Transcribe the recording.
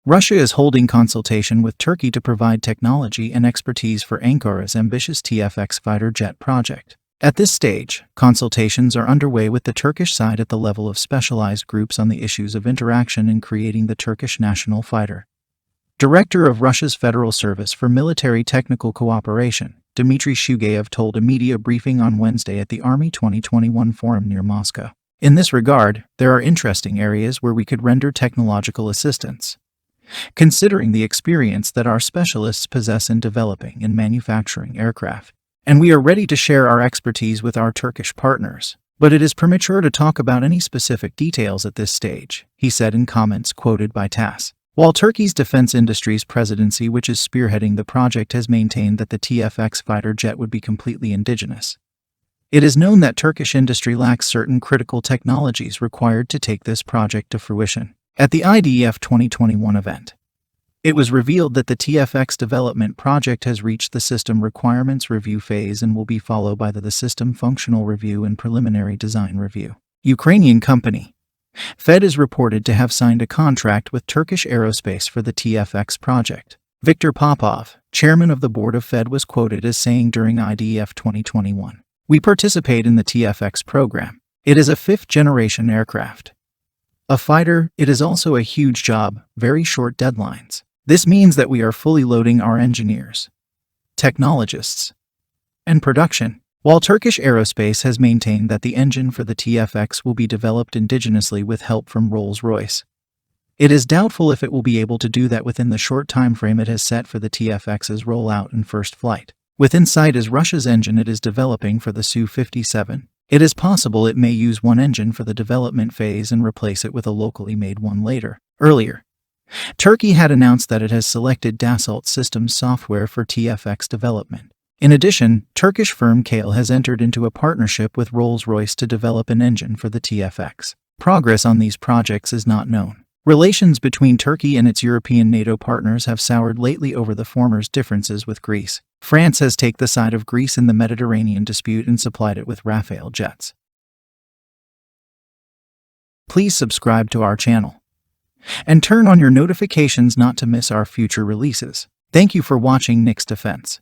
Russia is holding consultation with Turkey to provide technology and expertise for Ankara's ambitious TF-X fighter jet project. At this stage, consultations are underway with the Turkish side at the level of specialized groups on the issues of interaction in creating the Turkish national fighter. Director of Russia's Federal Service for Military Technical Cooperation, Dmitry Shugayev told a media briefing on Wednesday at the Army 2021 forum near Moscow. In this regard, there are interesting areas where we could render technological assistance, considering the experience that our specialists possess in developing and manufacturing aircraft. And we are ready to share our expertise with our Turkish partners. But it is premature to talk about any specific details at this stage, he said in comments quoted by TASS. While Turkey's Defense Industries Presidency, which is spearheading the project, has maintained that the TF-X fighter jet would be completely indigenous, it is known that Turkish industry lacks certain critical technologies required to take this project to fruition. At the IDF 2021 event, it was revealed that the TF-X development project has reached the System Requirements Review phase and will be followed by the System Functional Review and Preliminary Design Review. Ukrainian company Fed is reported to have signed a contract with Turkish Aerospace for the TF-X project. Viktor Popov, chairman of the board of Fed, was quoted as saying during IDF 2021, "We participate in the TF-X program. It is a fifth-generation aircraft. A fighter, it is also a huge job, very short deadlines. This means that we are fully loading our engineers, technologists, and production." While Turkish Aerospace has maintained that the engine for the TF-X will be developed indigenously with help from Rolls-Royce, it is doubtful if it will be able to do that within the short time frame it has set for the TF-X's rollout and first flight. Within sight is Russia's engine it is developing for the Su-57. It is possible it may use one engine for the development phase and replace it with a locally made one later. Earlier, Turkey had announced that it has selected Dassault Systems software for TF-X development. In addition, Turkish firm Kale has entered into a partnership with Rolls-Royce to develop an engine for the TF-X. Progress on these projects is not known. Relations between Turkey and its European NATO partners have soured lately over the former's differences with Greece. France has taken the side of Greece in the Mediterranean dispute and supplied it with Rafale jets. Please subscribe to our channel and turn on your notifications not to miss our future releases. Thank you for watching Nix Defense.